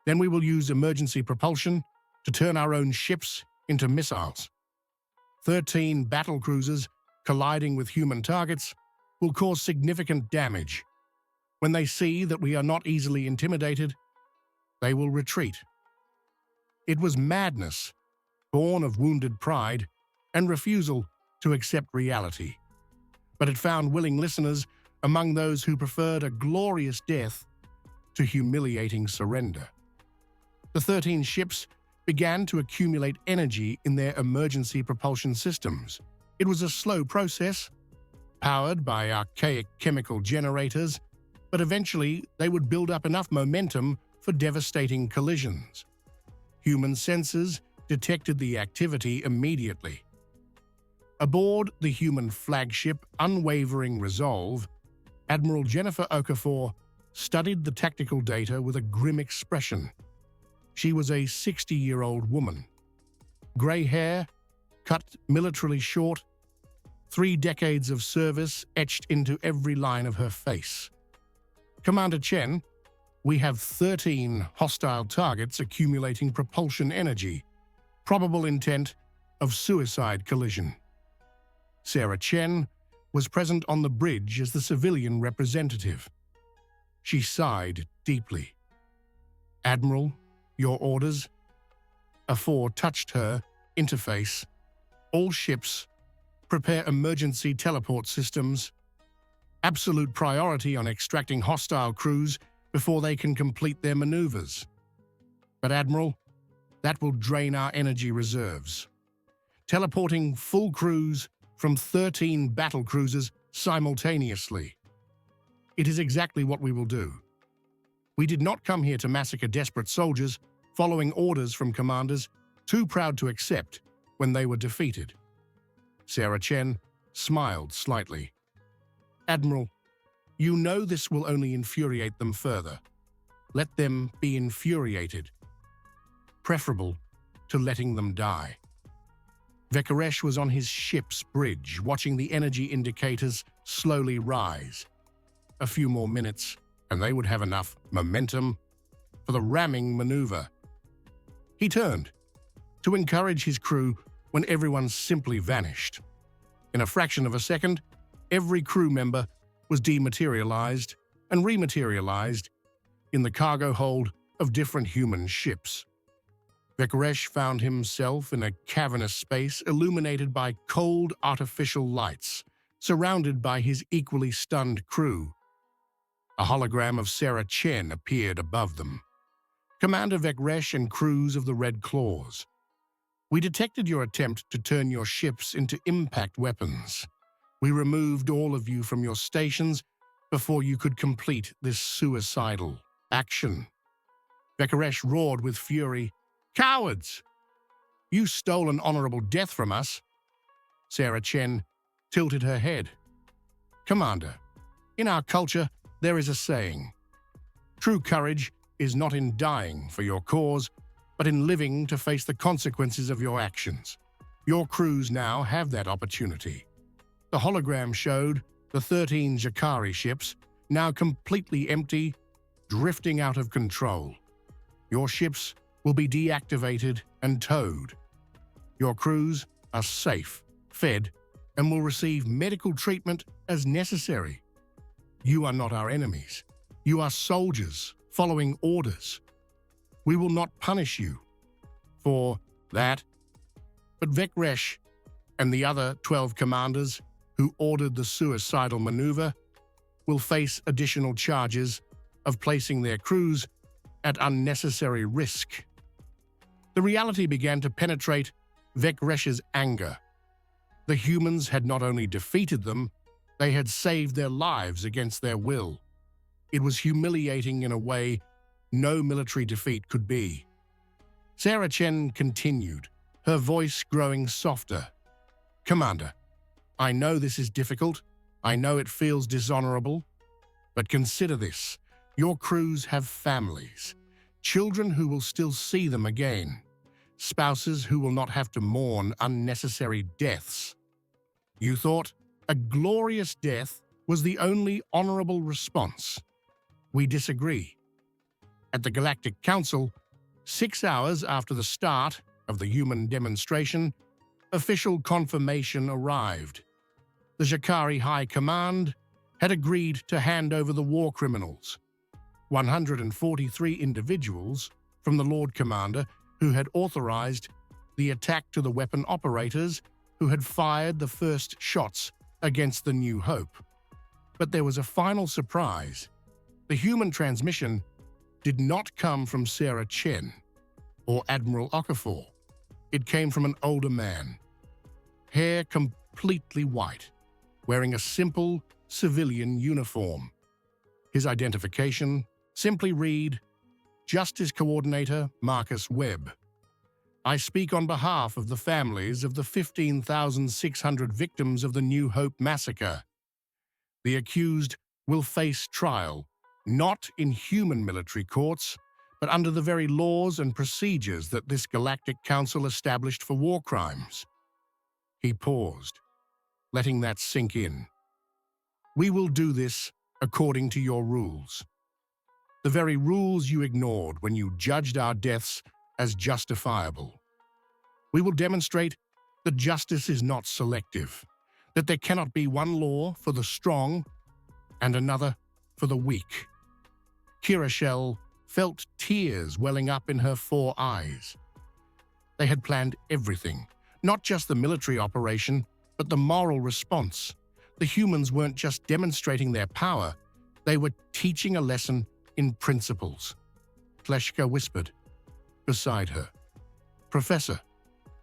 Speaker 1: Then we will use emergency propulsion to turn our own ships into missiles. 13 battle cruisers colliding with human targets will cause significant damage. When they see that we are not easily intimidated, they will retreat. It was madness, born of wounded pride and refusal to accept reality. But it found willing listeners among those who preferred a glorious death to humiliating surrender. The 13 ships began to accumulate energy in their emergency propulsion systems. It was a slow process, powered by archaic chemical generators, but eventually they would build up enough momentum for devastating collisions. Human sensors detected the activity immediately. Aboard the human flagship Unwavering Resolve, Admiral Jennifer Okafor studied the tactical data with a grim expression. She was a 60-year-old woman. Grey hair, cut militarily short, 3 decades of service etched into every line of her face. Commander Chen, we have 13 hostile targets accumulating propulsion energy, probable intent of suicide collision. Sarah Chen was present on the bridge as the civilian representative. She sighed deeply. Admiral, your orders? Afor touched her interface. All ships, prepare emergency teleport systems. Absolute priority on extracting hostile crews before they can complete their maneuvers. But Admiral, that will drain our energy reserves. Teleporting full crews from 13 battle cruisers simultaneously. It is exactly what we will do. We did not come here to massacre desperate soldiers following orders from commanders too proud to accept when they were defeated. Sarah Chen smiled slightly. Admiral, you know this will only infuriate them further. Let them be infuriated. Preferable to letting them die. Vekaresh was on his ship's bridge, watching the energy indicators slowly rise. A few more minutes, and they would have enough momentum for the ramming maneuver. He turned to encourage his crew when everyone simply vanished. In a fraction of a second, every crew member was dematerialized and rematerialized in the cargo hold of different human ships. Vekaresh found himself in a cavernous space illuminated by cold artificial lights, surrounded by his equally stunned crew. A hologram of Sarah Chen appeared above them. Commander Vekaresh and crews of the Red Claws, we detected your attempt to turn your ships into impact weapons. We removed all of you from your stations before you could complete this suicidal action. Vekaresh roared with fury. Cowards! You stole an honorable death from us. Sarah Chen tilted her head. Commander, in our culture, there is a saying. True courage is not in dying for your cause, but in living to face the consequences of your actions. Your crews now have that opportunity. The hologram showed the 13 Jakari ships, now completely empty, drifting out of control. Your ships will be deactivated and towed. Your crews are safe, fed, and will receive medical treatment as necessary. You are not our enemies. You are soldiers following orders. We will not punish you for that. But Vekaresh and the other 12 commanders who ordered the suicidal maneuver will face additional charges of placing their crews at unnecessary risk. The reality began to penetrate Vekaresh's anger. The humans had not only defeated them, they had saved their lives against their will. It was humiliating in a way no military defeat could be. Sarah Chen continued, her voice growing softer. Commander, I know this is difficult. I know it feels dishonorable. But consider this. Your crews have families, children who will still see them again, spouses who will not have to mourn unnecessary deaths. You thought a glorious death was the only honorable response. We disagree. At the Galactic Council, 6 hours after the start of the human demonstration, official confirmation arrived. The Jakari High Command had agreed to hand over the war criminals, 143 individuals from the Lord Commander who had authorized the attack to the weapon operators who had fired the first shots against the New Hope. But there was a final surprise. The human transmission did not come from Sarah Chen or Admiral Okafor. It came from an older man, hair completely white, wearing a simple civilian uniform. His identification simply read, Justice Coordinator Marcus Webb. I speak on behalf of the families of the 15,600 victims of the New Hope massacre. The accused will face trial, not in human military courts, but under the very laws and procedures that this Galactic Council established for war crimes. He paused, letting that sink in. We will do this according to your rules. The very rules you ignored when you judged our deaths as justifiable. We will demonstrate that justice is not selective, that there cannot be one law for the strong and another for the weak. Kira Shell felt tears welling up in her 4 eyes. They had planned everything, not just the military operation, but the moral response. The humans weren't just demonstrating their power, they were teaching a lesson in principles. Kleshka whispered beside her, Professor,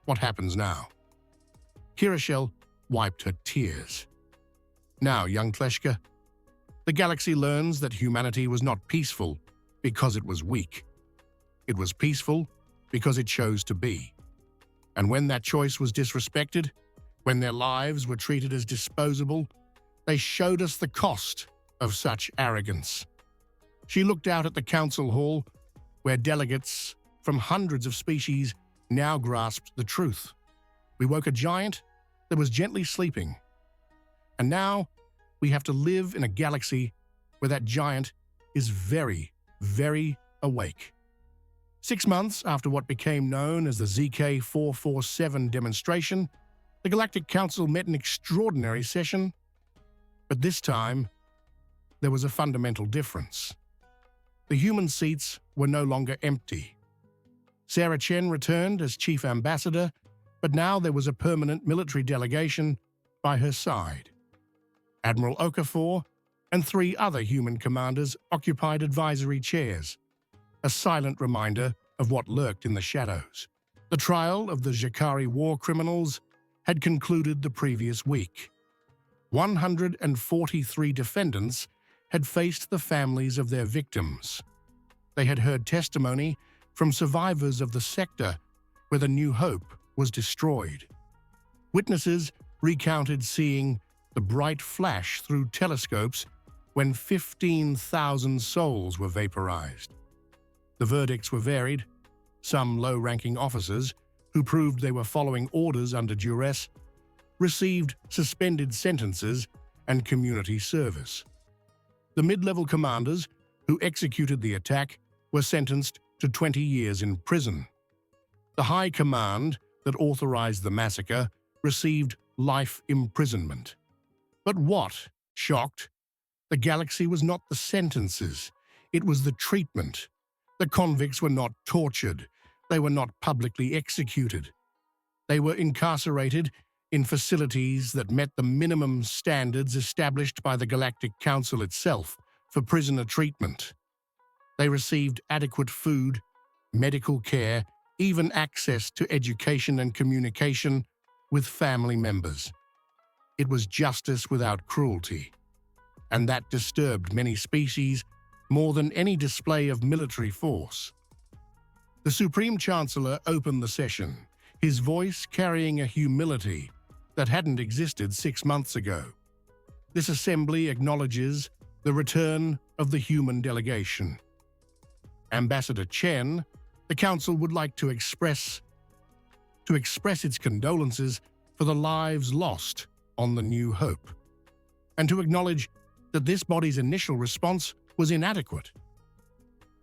Speaker 1: what happens now? Kirashel wiped her tears. Now, young Kleshka, the galaxy learns that humanity was not peaceful because it was weak. It was peaceful because it chose to be. And when that choice was disrespected, when their lives were treated as disposable, they showed us the cost of such arrogance. She looked out at the council hall, where delegates from hundreds of species now grasped the truth. We woke a giant that was gently sleeping. And now we have to live in a galaxy where that giant is very, very awake. 6 months after what became known as the ZK-447 demonstration, the Galactic Council met an extraordinary session. But this time, there was a fundamental difference. The human seats were no longer empty. Sarah Chen returned as Chief Ambassador, but now there was a permanent military delegation by her side. Admiral Okafor and 3 other human commanders occupied advisory chairs, a silent reminder of what lurked in the shadows. The trial of the Jakari war criminals had concluded the previous week. 143 defendants had faced the families of their victims. They had heard testimony from survivors of the sector where the New Hope was destroyed. Witnesses recounted seeing the bright flash through telescopes when 15,000 souls were vaporized. The verdicts were varied. Some low-ranking officers, who proved they were following orders under duress, received suspended sentences and community service. The mid-level commanders who executed the attack were sentenced to 20 years in prison. The High Command that authorized the massacre received life imprisonment. But what shocked? The galaxy was not the sentences, it was the treatment. The convicts were not tortured, they were not publicly executed. They were incarcerated in facilities that met the minimum standards established by the Galactic Council itself for prisoner treatment. They received adequate food, medical care, even access to education and communication with family members. It was justice without cruelty, and that disturbed many species more than any display of military force. The Supreme Chancellor opened the session, his voice carrying a humility that hadn't existed 6 months ago. This assembly acknowledges the return of the human delegation. Ambassador Chen, the Council would like to express its condolences for the lives lost on the New Hope, and to acknowledge that this body's initial response was inadequate.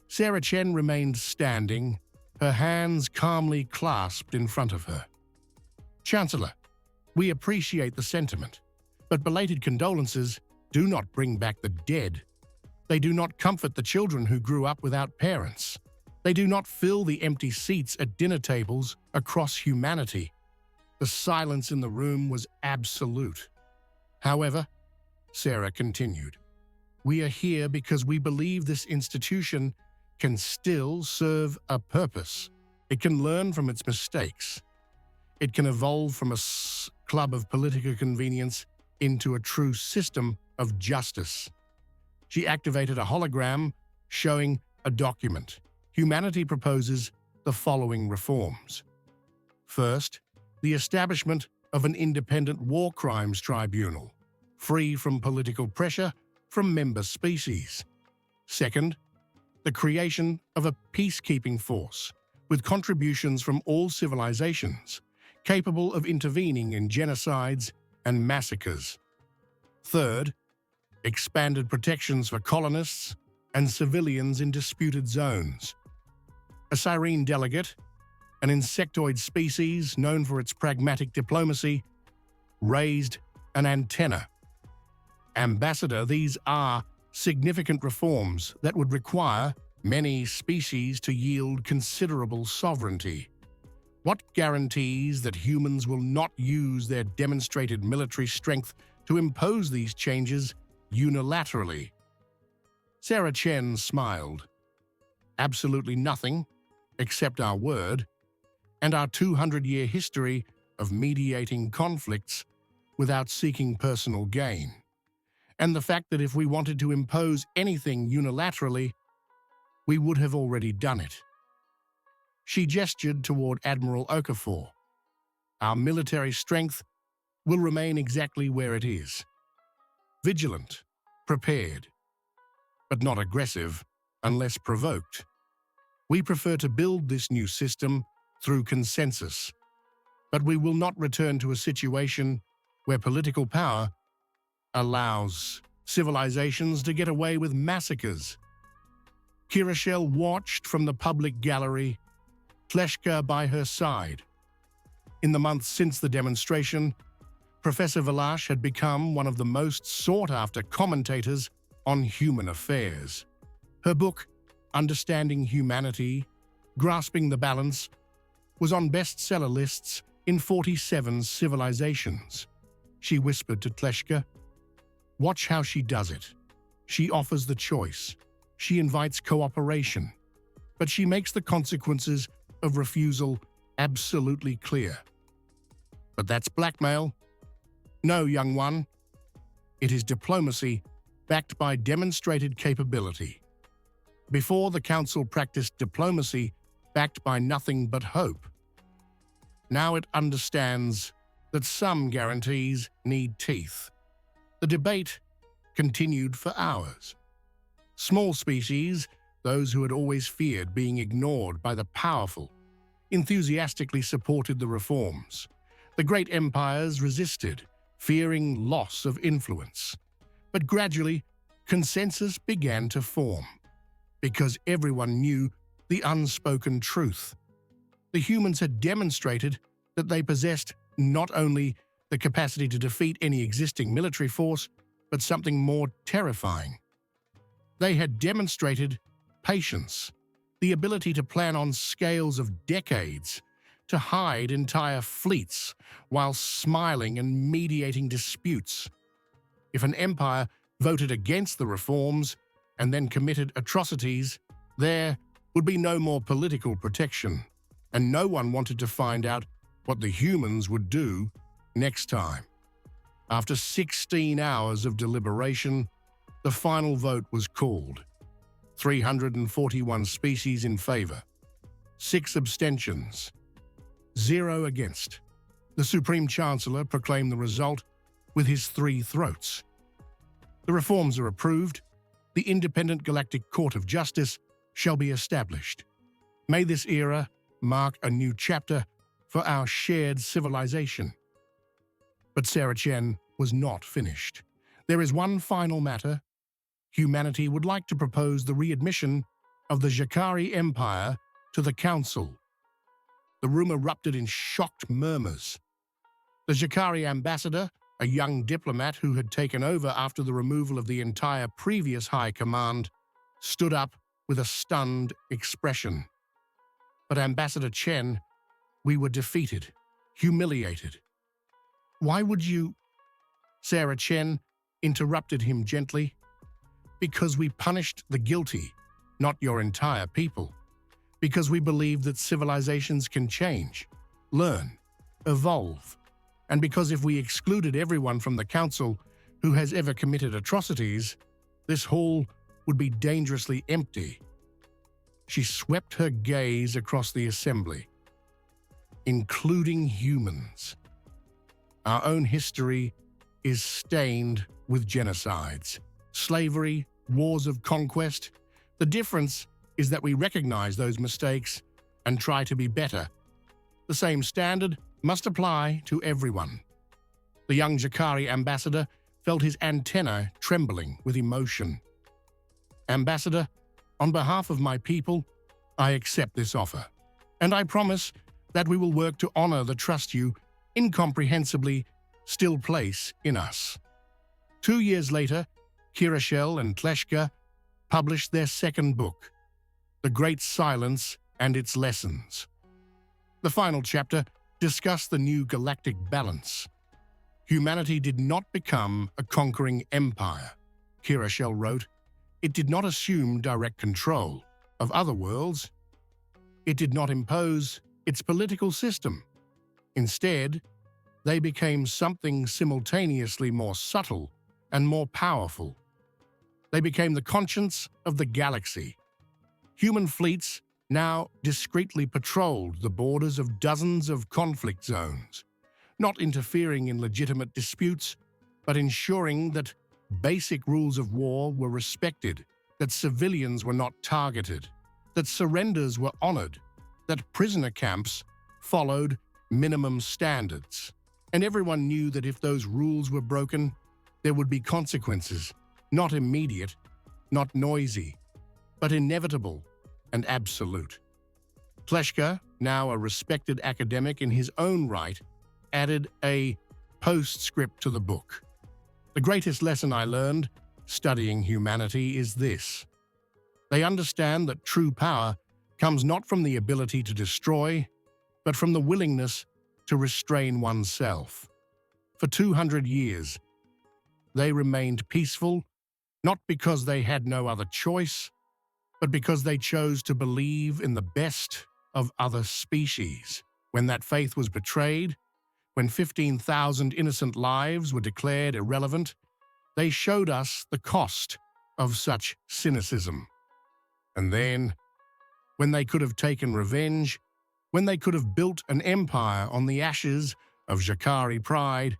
Speaker 1: Sarah Chen remained standing, her hands calmly clasped in front of her. Chancellor, we appreciate the sentiment, but belated condolences do not bring back the dead. They do not comfort the children who grew up without parents. They do not fill the empty seats at dinner tables across humanity. The silence in the room was absolute. However, Sarah continued, we are here because we believe this institution can still serve a purpose. It can learn from its mistakes. It can evolve from a club of political convenience into a true system of justice. She activated a hologram showing a document. Humanity proposes the following reforms. First, the establishment of an independent war crimes tribunal, free from political pressure from member species. Second, the creation of a peacekeeping force with contributions from all civilizations, capable of intervening in genocides and massacres. Third, expanded protections for colonists and civilians in disputed zones. A Sirene delegate, an insectoid species known for its pragmatic diplomacy, raised an antenna. Ambassador, these are significant reforms that would require many species to yield considerable sovereignty. What guarantees that humans will not use their demonstrated military strength to impose these changes unilaterally? Sarah Chen smiled. Absolutely nothing, except our word and our 200-year history of mediating conflicts without seeking personal gain. And the fact that if we wanted to impose anything unilaterally, we would have already done it. She gestured toward Admiral Okafor. Our military strength will remain exactly where it is. Vigilant, prepared, but not aggressive unless provoked. We prefer to build this new system through consensus, but we will not return to a situation where political power allows civilizations to get away with massacres. Kirashel watched from the public gallery, Tleshka by her side. In the months since the demonstration, Professor Valash had become one of the most sought-after commentators on human affairs. Her book, Understanding Humanity, Grasping the Balance, was on bestseller lists in 47 civilizations. She whispered to Tleshka, "Watch how she does it. She offers the choice. She invites cooperation, but she makes the consequences of refusal absolutely clear." "But that's blackmail." "No, young one. It is diplomacy backed by demonstrated capability. Before, the Council practiced diplomacy backed by nothing but hope. Now it understands that some guarantees need teeth." The debate continued for hours. Small species, those who had always feared being ignored by the powerful, enthusiastically supported the reforms. The great empires resisted, fearing loss of influence. But gradually, consensus began to form, because everyone knew the unspoken truth. The humans had demonstrated that they possessed not only the capacity to defeat any existing military force, but something more terrifying. They had demonstrated patience, the ability to plan on scales of decades, to hide entire fleets while smiling and mediating disputes. If an empire voted against the reforms and then committed atrocities, there would be no more political protection, and no one wanted to find out what the humans would do next time. After 16 hours of deliberation, the final vote was called. 341 species in favor, 6 abstentions, 0 against. The Supreme Chancellor proclaimed the result with his 3 throats. The reforms are approved, the independent galactic court of justice shall be established. May this era mark a new chapter for our shared civilization. But Sarah Chen was not finished. There is one final matter. Humanity would like to propose the readmission of the Jakari Empire to the Council. The room erupted in shocked murmurs. The Jakari ambassador, a young diplomat who had taken over after the removal of the entire previous high command, stood up with a stunned expression. But Ambassador Chen, we were defeated, humiliated. Why would you? Sarah Chen interrupted him gently. Because we punished the guilty, not your entire people. Because we believe that civilizations can change, learn, evolve. And because if we excluded everyone from the council who has ever committed atrocities, this hall would be dangerously empty. She swept her gaze across the assembly, including humans. Our own history is stained with genocides, slavery, wars of conquest. The difference is that we recognize those mistakes and try to be better. The same standard must apply to everyone. The young Jakari ambassador felt his antennae trembling with emotion. Ambassador, on behalf of my people, I accept this offer, and I promise that we will work to honor the trust you incomprehensibly still place in us. 2 years later, Kirashel and Tleshka published their second book, The Great Silence and Its Lessons. The final chapter discussed the new galactic balance. Humanity did not become a conquering empire, Kirashel wrote. It did not assume direct control of other worlds. It did not impose its political system. Instead, they became something simultaneously more subtle and more powerful. They became the conscience of the galaxy. Human fleets now discreetly patrolled the borders of dozens of conflict zones, not interfering in legitimate disputes, but ensuring that basic rules of war were respected, that civilians were not targeted, that surrenders were honored, that prisoner camps followed minimum standards. And everyone knew that if those rules were broken, there would be consequences, not immediate, not noisy, but inevitable and absolute. Tleshka, now a respected academic in his own right, added a postscript to the book. The greatest lesson I learned studying humanity is this. They understand that true power comes not from the ability to destroy, but from the willingness to restrain oneself. For 200 years, they remained peaceful, not because they had no other choice, but because they chose to believe in the best of other species. When that faith was betrayed, when 15,000 innocent lives were declared irrelevant, they showed us the cost of such cynicism. And then, when they could have taken revenge, when they could have built an empire on the ashes of Jakari pride,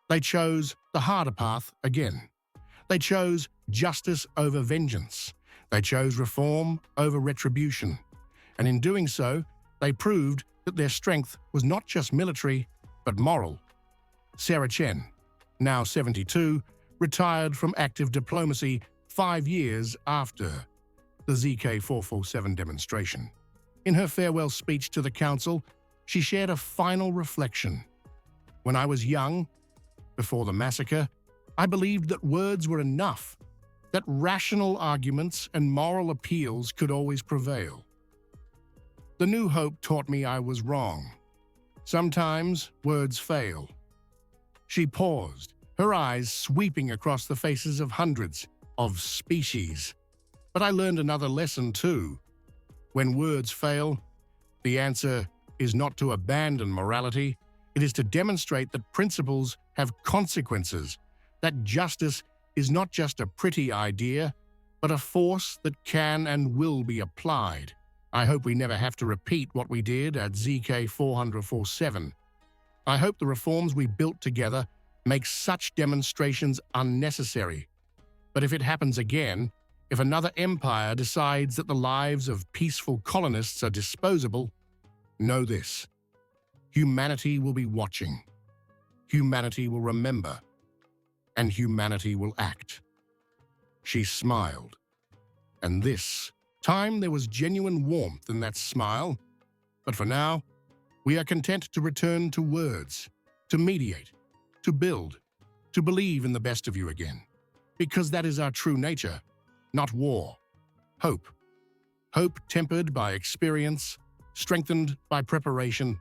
Speaker 1: they chose the harder path again. They chose justice over vengeance. They chose reform over retribution. And in doing so, they proved that their strength was not just military, but moral. Sarah Chen, now 72, retired from active diplomacy 5 years after the ZK-447 demonstration. In her farewell speech to the council, she shared a final reflection. When I was young, before the massacre, I believed that words were enough, that rational arguments and moral appeals could always prevail. The new hope taught me I was wrong. Sometimes words fail. She paused, her eyes sweeping across the faces of hundreds of species. But I learned another lesson too. When words fail, the answer is not to abandon morality. It is to demonstrate that principles have consequences, that justice is not just a pretty idea, but a force that can and will be applied. I hope we never have to repeat what we did at ZK-447. I hope the reforms we built together make such demonstrations unnecessary. But if it happens again, If another empire decides that the lives of peaceful colonists are disposable, know this: humanity will be watching, humanity will remember, and humanity will act. She smiled, and this time there was genuine warmth in that smile. But for now, we are content to return to words, to mediate, to build, to believe in the best of you again. Because that is our true nature, not war. Hope. Hope tempered by experience, strengthened by preparation,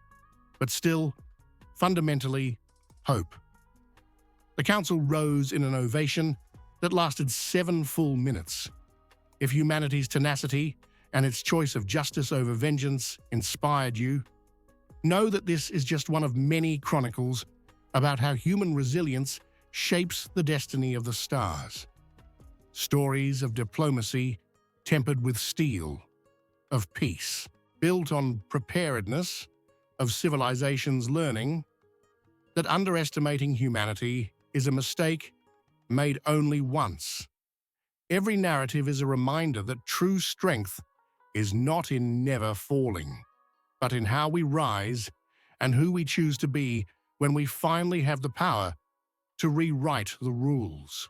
Speaker 1: but still, fundamentally, hope. The council rose in an ovation that lasted 7 full minutes. If humanity's tenacity and its choice of justice over vengeance inspired you, know that this is just one of many chronicles about how human resilience shapes the destiny of the stars. Stories of diplomacy tempered with steel, of peace built on preparedness, of civilizations learning that underestimating humanity is a mistake made only once. Every narrative is a reminder that true strength is not in never falling, but in how we rise and who we choose to be when we finally have the power to rewrite the rules.